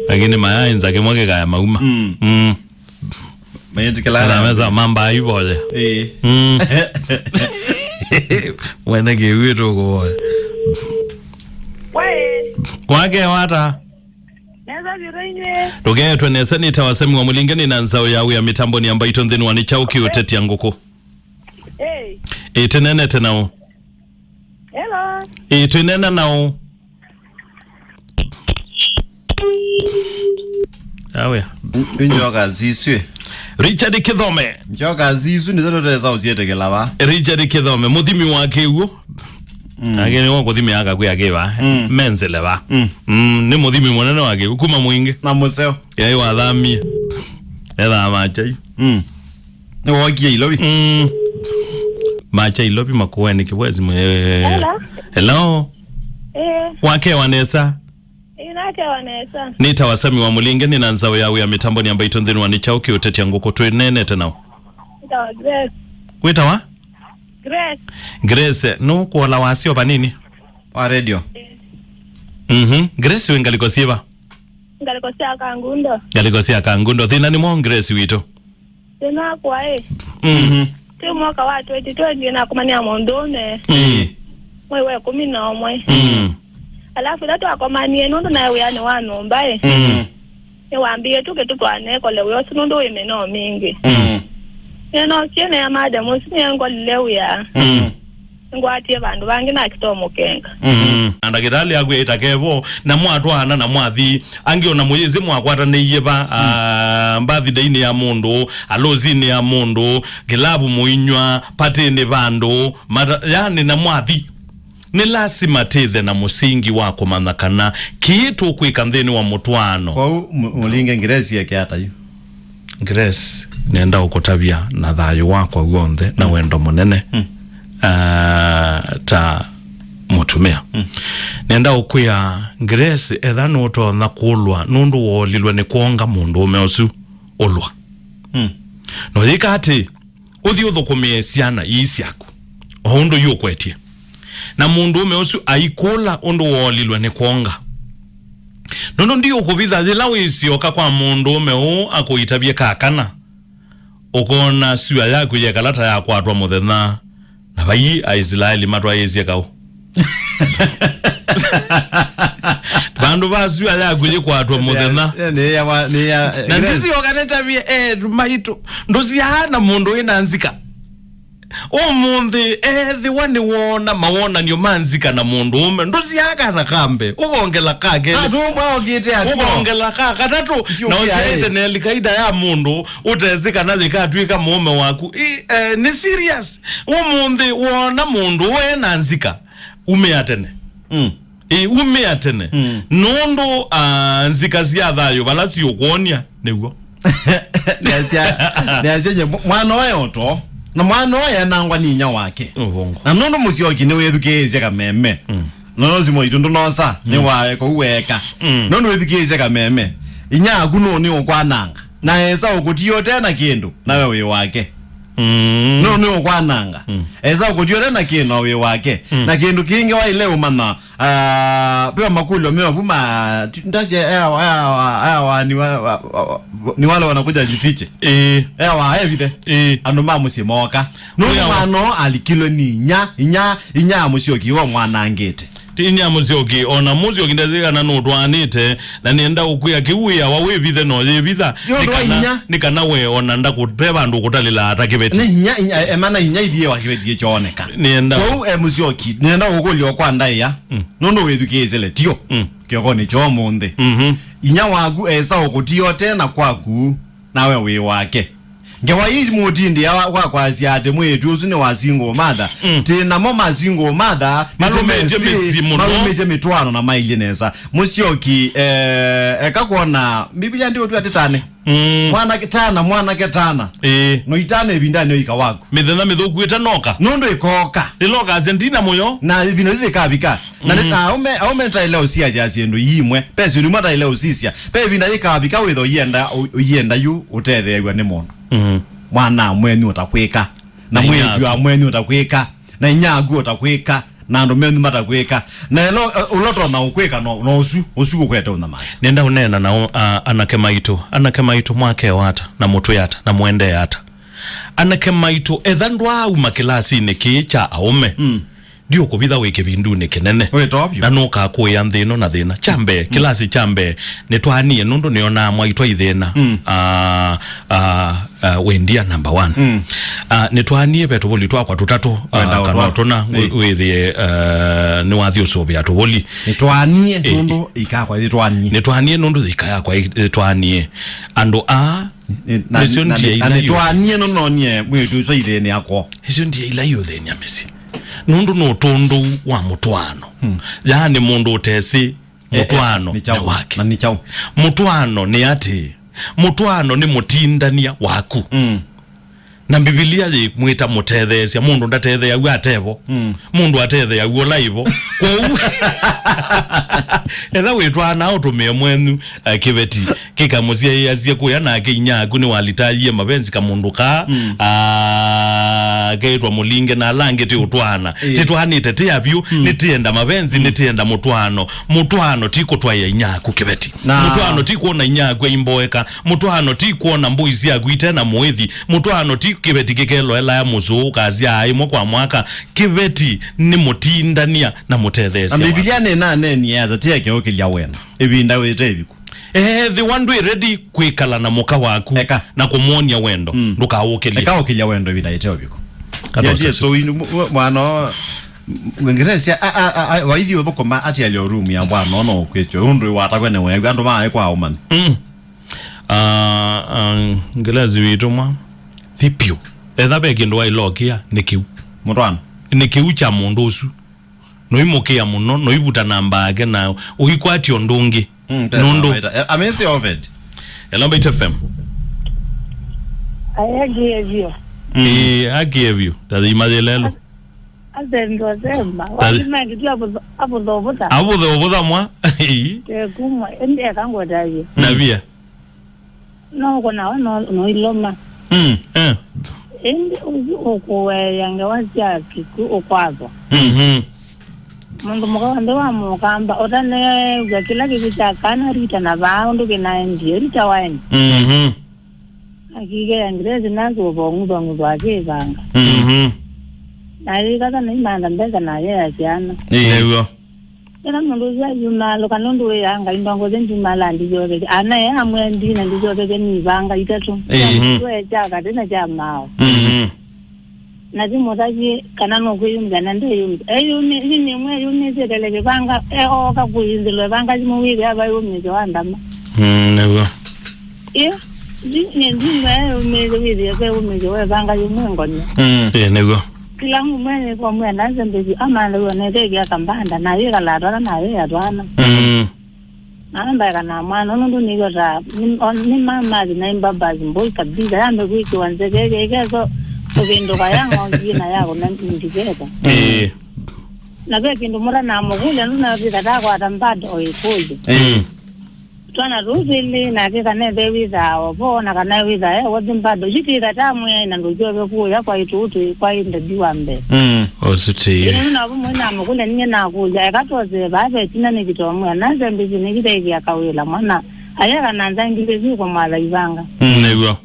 Lakini mayai nzake mwake kaya mauma. Mayai tikala. Meza mamba iboje. Wena gewito ko. Wage wata. Neza virenye. Togetwe ne seneta wa Semi wa Mulingeni na nzao yawe ya mitambo ni ambayo tontheni wanichauki uteti yanguko. Tenene tenao. Hello. Tenene nao. Awe. Njoka ziswe. Richard Kidhome. Njoka zisu ni zote za uzietekela ba. Richard Kidhome muthimi wake uo. Agene wako thimi aka kwi ageba. Menzele ba. Ni muthimi munene wake kuma mwingi. Na museo. Yai wathamie. Etha macha. Ni wogie ilobi. Macha ilobi makueni kibwezi mwe. Hello. Hello. Wake wanesa. Inake wanesa. Nita wa Semi wa Mulingeni na nzao yawe ya mitambo ni ambayo tontheni wanichauki uteti yanguko twenene tenao. Itawa Grace. Wita wa? Grace. Grace, no kuola wasio pa nini? Wa radio. Grace wengaliko siva? Ngalikosia kangundo. Galikosia kangundo. Thina ni mo Grace wito? Thina kwa Ti mwaka wa 2020 na kumania mondone. Mwewe 11. Alafu datu akomanie nundu na uyani wanu mbae. Niwaambie tuke tutwane kole uyosi nundu imeno mingi. Neno kiene ya madam usinyengo leuya. Ngwatie bandu bangi na kitomo kenga. Andagirali agwe itakevo na mwatwana na mwathi angiona mwezi mwakwata neyeba mbathi daini ya mundu alozini ya mundu gilabu muinywa patene bandu yani na mwathi ni lasima tethe na musingi wako manakana kitu kwikantheni wa mutwano kwa mulinge Grace yake hata yu Grace nenda ukotabia na thayo wako guonthe na wendo munene ta mutumia nenda ukuya Grace ethano uto na kulwa nundu wolilwe ni kuonga mundu umeosu ulwa no yikati uthi uthukumie ciana isiaku ondo yukwetie na mundu umeosu aikula undu wolilwe ni kuonga nono ndio ukuvitha thila wisioka kwa mundu umeu akuitabie kakana ukona siwa yaku ya kalata ya kwatwa muthenya na bai Israeli matwa yesie kau bandu basiwa yaku je kwatwa muthenya ni ya na ndisi okanetabie maito ndoziana mundu inanzika omundi the one wona mawona nyo manzika na mundu ume ndoziaka na kambe ukongela kake atumwa ogite atwo ukongela kaka tatu na usiete ne likaida ya mundu utezika na likatwika mume waku ni serious omundi wona mundu we nanzika ume atene ume atene nondo nzika ziathayo balasi yokuonia neguo nyasia mwana wayo to na mwana oya nangwa ninya wake na nono musyoki ni wethukize kameme nono zimo itundu nosa ni wae ko weka nono wethukize kameme inya akuno ni okwananga na eza ukutio tena kindu nawe we wake nono okwananga eza ukutio tena kindu we wake na kindu kingi wa ile umana pewa makulo mewa vuma ndaje ni wale wanakuja jifiche ewa evide ando mamu simoka no alikilo ni inya musyoki wa mwana ngete tinya musyoki ona musyoki ndazika na notwanite na nienda ukuya kiuya wa webithe no yebitha nikana we ona ndakupeba ndu kutalila atakibeti ni emana inya idie wa kibeti choneka nienda ko musyoki nienda ukulio kwa ndaya nono wethukizele tio kioko ni chomonde inya wagu esa okutio tena kwaku nawe we wake ngewa hizi mutindi ya kwa asiate mwetu usune wasingo mother tena mama singo mother malumeje mitwano na maili nesa musyoki ekakuona biblia ndio tu atetane mwana ketana no itane ibindane ikawaku mithena mithuku itanoka nondo ikoka iloka Argentina moyo na ibino thikabika na aume ta ile usia jasi ndo yimwe pesi ni mata ile usisia pe ibina ikabika witho yenda yu utethegwa ni mundu mwana mwenyu utakwika na mweju wa mwenyu utakwika na nyagu utakwika na ndo menu matakweka na lo uloto na ukweka no usu kweta una masi nenda unena na anake maito mwake wata na mutu yata na mwende yata anake maito ethandwa uma kilasi ni kicha aume ndio kubitha wike bindu ni kinene na nuka kuya nthino na thina chambe kilasi chambe nitwanie nundu niona mwaitwa ithina wendia number 1 nitwanie beto boli twakwa tutatu kana tuna withie ni wathio sobia to boli nitwanie nundu ikakwa nitwanie nundu ikakwa nitwanie ando nitwanie nundu nye mwitu so ithini akwa icio ndie ila yo thenya mesi nundu no tondu wa mutwano yani mundu utesi mutwano ni wake na ni chao mutwano ni ati mutwano ni mutindania waku na Biblia ye mwita mutethesia mundu ndatethea gu atevo mundu atethea gu laivo kwa etha witwana utumie mwenu kibeti kikamusia yasie kuya na kinya kuni walitaye mabenzi ka mundu ka gaitwa mulinge na lange ti utwana titwanite ti abyu nitienda mabenzi nitienda mutwano tiko twaye nyaku kibeti mutwano tiko na nyaku imboeka mutwano tiko na mbuizi ya guitena muithi mutwano kibeti kikelo ela ya muzu kazi aimo kwa mwaka kibeti ni mutindania na mutethesa na Biblia ni ya zateke okilia wena ebinda wete biku the one way ready kwikala na muka waku na kumuonia wendo nduka okilia wendo ebinda yete biku ya so mwana Ngeresia waithi uthukuma ati alio room ya bwana no kwecho undu watakwe ne we andu ma kwa umani ngelazi witumwa thipio etha be kindu wa lokia nikiu mutwana nikiu cha mundu usu no imukia muno no ibuta namba ake na uhikwati ondungi nundu amesi ovid Elombe FM ayagiyevyo agiyevyo tadi madelelo azendo zema wakimengi tu abudhobuda mwa kumwa ende kangodaye nabia no kona no iloma ende ukuwe yange wajaki ukwazo mundu mukawande wa mukamba otane ugakila kivichakana rita na vaundu kina ndiyo rita waini akige yangrezi nazo bongu wakivanga nari kata ni manda mbeza na yeye asiana ewo era mundu ya yumalo kanundu yanga indongo zenji malandi joge ana ya amwendi na ndijoge ni vanga itatu we jaga tena jamao na dimo taji kanano kuyumza na ndio yumi ni mwe yumi zedele vanga oka kuyindile vanga jimuwili aba yumi jwandama ewo ni ndimwe yumi zedele yumi jwe vanga yumwengonyo ewo kila mwe kwa mwe naanza mbezi ama leo netege akambanda na yeye kaladana na yeye adwana anaenda kana mwana ndo nigota ni mama na mbaba zimboi kabisa yambe kuiki wanzege gezo ubendo kayanga ngina yako na ndiveka na beki ndo mura na mugule nuna vikata kwa tambado oikoje twana ruzili na kika nebe wiza obona kana wiza wadimbado jikira tamwe na ndojobe kuya kwa itutu kwa inde diwambe osuti nuna bomona mugule ninye na kuja ekatoze babe tina nikitomwe naze mbizi nikitege akawela mwana ayaka nanza ngilezi kwa mala ibanga newo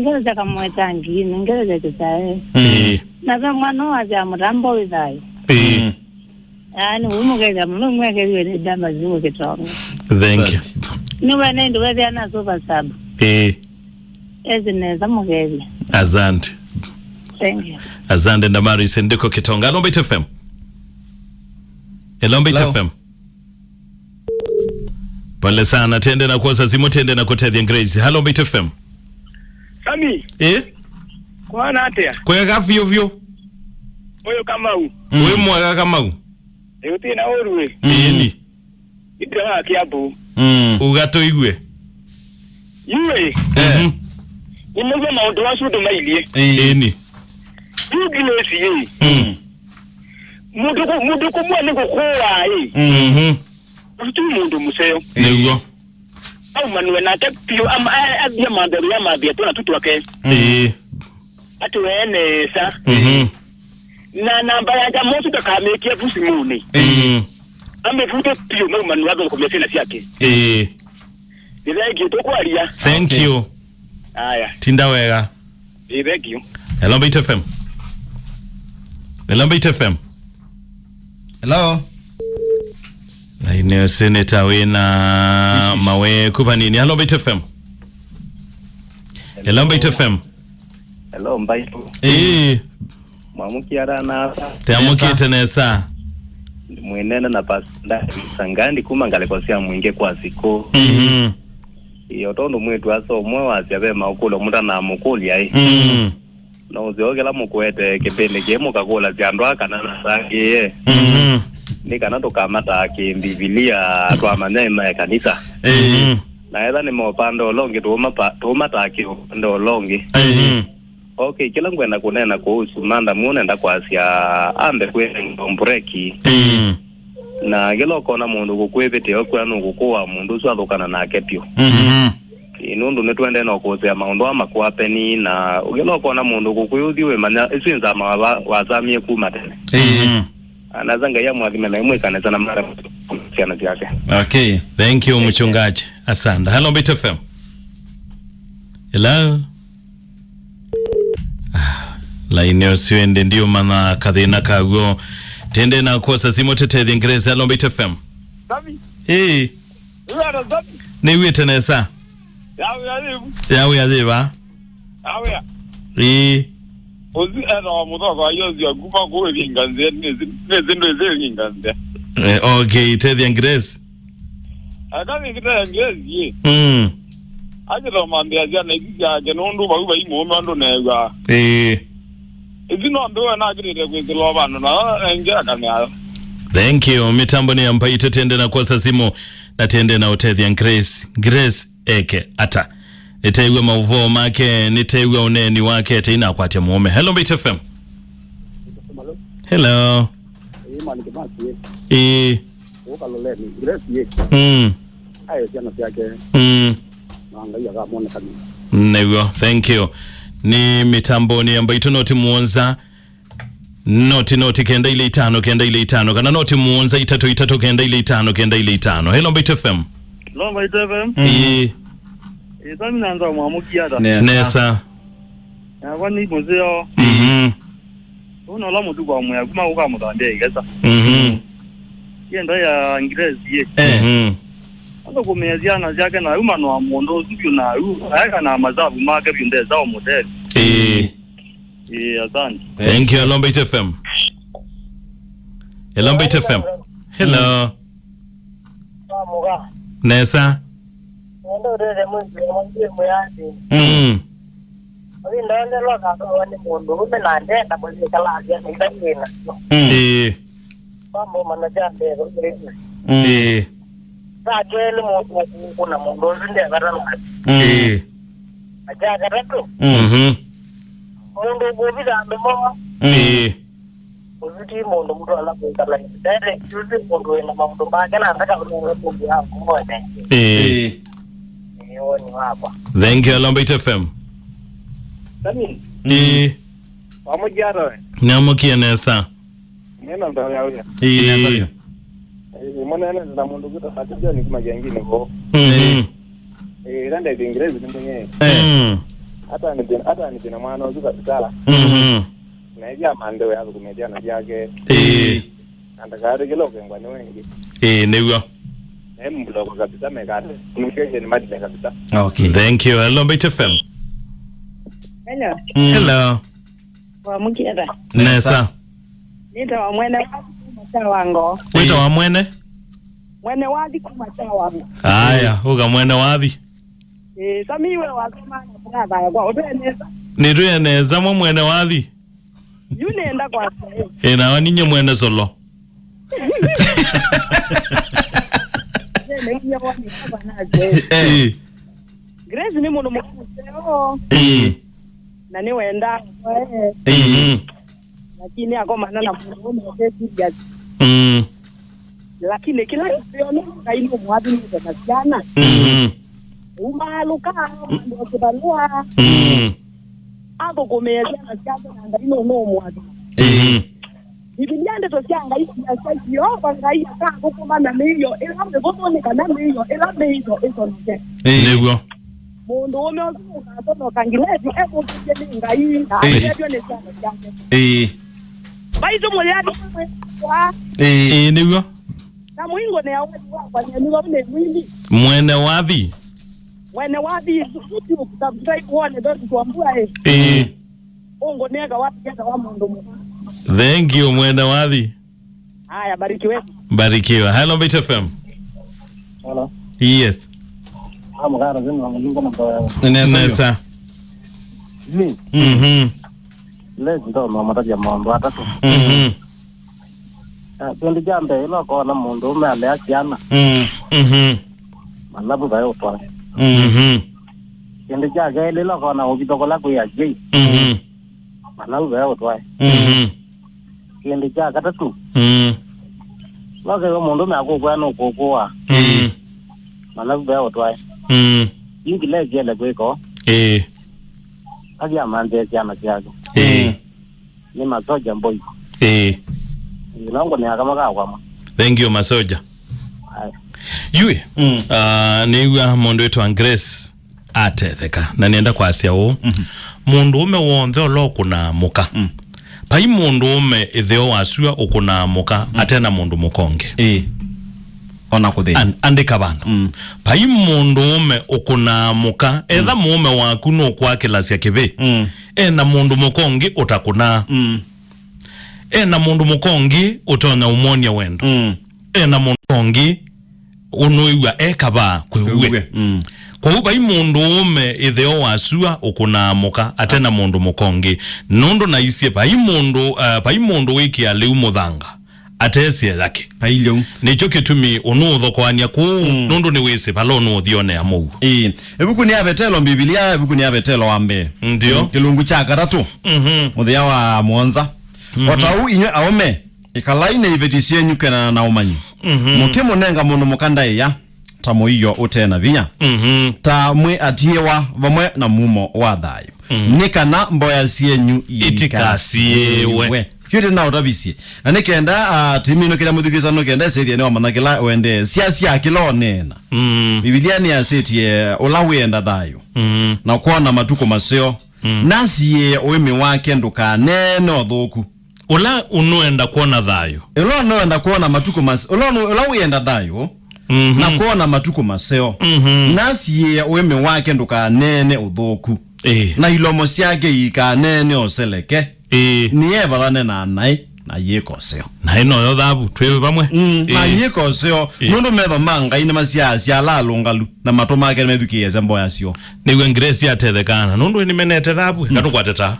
ngereza kamweta ngine ngereza kisae na mwana waja murambo wizayo ani umugeza mulumweke liwe damba ziwe kitonga thank you niwe nendo wewe ana soba sabu ezineza mugezi asante thank you asante ndamari sendeko kitonga Elombe FM pale sana tende na kwa zimo tende na kutethia Grace Elombe FM Sami kwa na atia kwa gafio vyo oyo kamau we mwaga kamau yote na orwe ni itawa kiabu ugato igwe iwe umoza maundu wasudu mailie ni ugilesi mudu kumwana kukoa utu mundu museo newo au manwe na tapio ama abia mandari ya mabia tuna tutu wake ati wene sa na namba ya jamosi takamekia pusi mune amefute pio mwa manuazo kwa message yake Thank you alia. Thank you. Aya. Tinda wega. Thank you. Hello Bit FM. Hello Bit FM. Hello. Ine Senator wena mawe kupa nini? Hello Bit FM. Hello Bit FM. Hello Mbaitu. Mwamukiara na Teamuki tenesa. Mwenene na pasanda sangandi kuma ngalikosia mwinge kwa siku. Iyo tondo mwetu aso mwe wasiabe maukulo muda na mukuli ai. Na uziogela mukwete kipende kemo kakola ziandwa kanana sangi ni kanato kamata kimbibilia kwa manema ya kanisa. Na edha ni mopando longi tuuma taki upando longi. Okay, kila ngwenda kunena kuhusu manda muonenda kwa asia ambe kwenye mbreki. Na gelo kona mundu kukwebete okwanu kukuwa mundu swalukana na kepyo. Inundu netwende no kuzea maundu amakwapeni na gelo kona mundu kukuyudhiwe manya isinza mawa wazamie kumatene. Anazanga ya mwadhime na imwe kaneza na mara kusiana yake. Okay, thank you mchungaji. Asante. Hello Bit FM. Hello. La ineo siwende ndiyo mana kathina kago tende na kosa simo tete Ingereza. Hello Bit FM. Sabi. Uwa sabi. Ni wite nesa. Yawe ya ziba. Ozi era mudogo ayozi aguma ko inganze nezindo inganze. Okay, tete Ingereza. Akani kita Ingereza. Ajira mande ajana ikija genondu baguba imo ndo nega. Izino ndo na agirire kwezilo bano na engira kana. Thank you. Mitambo ni ampa itetende na kwa simo na tende na Othethian Grace eke ata nitaiwe mauvo make nitaiwe uneni wake teina kwate muome. Hello Bit FM. Hello. Neyo, thank you. Ni mitambo ni ambayo tunoti muonza noti kenda ile 5 kana noti muonza 3 kenda ile 5 Hello Bit FM. Hello Bit FM. Sami nanza mwamukiara. Nesa. Wani muzeo. Uno la mudu kwa mwe kuma uka mudande igesa. Yenda ya Ingereza ye. Ando kumeziana zake na umano wa mondo zubyo na aka na mazabu make binde za model. Asante. Thank you. Hello Bit FM. Hello Bit FM. Hello. Nesa. Ndo dede mwe yandi. Obi ndonde lo ka ko ni mundu ume na ndenda boli kala ya ndina. Mambo manajande ko ni. Sakele mo kuna mundu ndende garana. Aja garatu. Mundu bobida memo. Uzuti mundu mtu ala ko kala. Dede uzuti mundu ina mundu bagana ndaka ko mundu ya kumode. Thank you. Hello Bit FM. Sami. Wamukiara. Nyamukia nesa. Nena ndo ya uya. Nesa. Mwana na mundu kuta sakija ni kuma jengine ko. Randa Ingereza ndonye. Hata ni tena mwana uzuka kitala. Na ya mando ya kumedia na yake. Andakare gelo kengwa ni wengi. Neyo. Mbloko kabisa mekate. Kumkeshe ni madile kabisa. Okay. Thank you. Hello Bit FM. Hello. Hello. Wamukiara. Nesa. Nita wa mwene kumata wango. Wita wa mwene? Mwene wadi kumata wango. Aya, uga mwene wadi. Samiwe wasema na brother kwa obeneza. Niruye neza mwa mwene wadi. Yule enda kwa sasa. Na waninye mwene solo. Grace ni mundu mukuseo. Na ni wenda lakini akoma na mundu mukesija. Lakini kila kitu ni kaino mwadhi ni sana. Umaluka ndio kubalua. Ako kumezea na sasa na ndio no mwadhi. Biblia ndio sianga hiyo sio bangai akango kuma na meyo elambe botone kana meyo elambe hizo nje Niguo. Mundu umeozuka tono kangilezi ebo kujeni ngai na ajejo ne sana yake baizo muliadi kwa Niguo. na mwingo ne awadi kwa ni wabne mwindi Mwene wathi. wene wathi YouTube subscribe one ndo tuambua ongo nega wapi kenda wa mundu mu. Thank you mwene wathi. Haya barikiwe. Barikiwa. Hello Bit FM. Hello. Yes. Amugara zenu ngulunga na bayo. Nesa. Lezi ndo mama ya mambo atatu. Pendi jambe ilo ko na mundu me ale akiana. Malabu bayo twa. Pendi jaga ilo ko na obito ko la ko ya jei. Malabu bayo twa. Pendi jaga tatu. Lo ke mundu me ako no ko kwa. Malabu bayo twa. Yingi lezi ele ko. Agia mande jana jago. Ni masoja mboi. Nilongo ni akamaga kwa. Thank you masoja. Yue. Niwa mundu wetu wa Grace atetheka na nienda kwa asia u. Mundu ume wonde olo kuna muka. Pai mundu ume itheo wasua ukuna muka atena mundu mukonge. Ona kuthi. Andika bandu. Pai mundu ume ukuna muka etha mume waku no kwa kilasia kibe. Na mundu mukonge utakuna. Na mundu mukongi utonya umonia wendo. Na mundu mukongi unuiwa ekaba kwewe. Kwa huba i mundu ume itheo wasua ukuna muka atena mundu mukongi nundu na isie pa i mundu wiki ya liu muthanga atesie yake Pailio nicho kitumi unutho kwania ku nundu ni wisi palo no thione amu ebuku ni abetelo Biblia ebuku ni abetelo ambe ndio kilungu cha karatu muthia wa Mwanza Otau inywe aome ikalaine ibetisie nyukena na umanyi mukimo nenga muno mukanda ya tamo iyo utena vinya ta mwe atiewa vamwe na mumo wa thayo nikana mboya sienyu itikasiewe Yuri na utabisie na nikenda timino kila muthukiza no kenda sethi ne wamanakila wende siasia kilo nena Biblia ni asetie ula wenda thayo na kuona matuko maseo nasiye oimi wake nduka neno thuku ula unuenda kuona thayo ilo noenda kuona matuko maseo ula wenda thayo na kuona matuko maseo nasiye oimi wake nduka nene uthuku na ilomo siake ika nene oseleke ni eva thane na nai na yeko seo na ino yo thabu twewe pamwe na yeko seo nundu metho manga ine masia la lungalu na matoma ke methukie zembo yacio niwe Grace atethekana nundu ni menete thabu katukwateta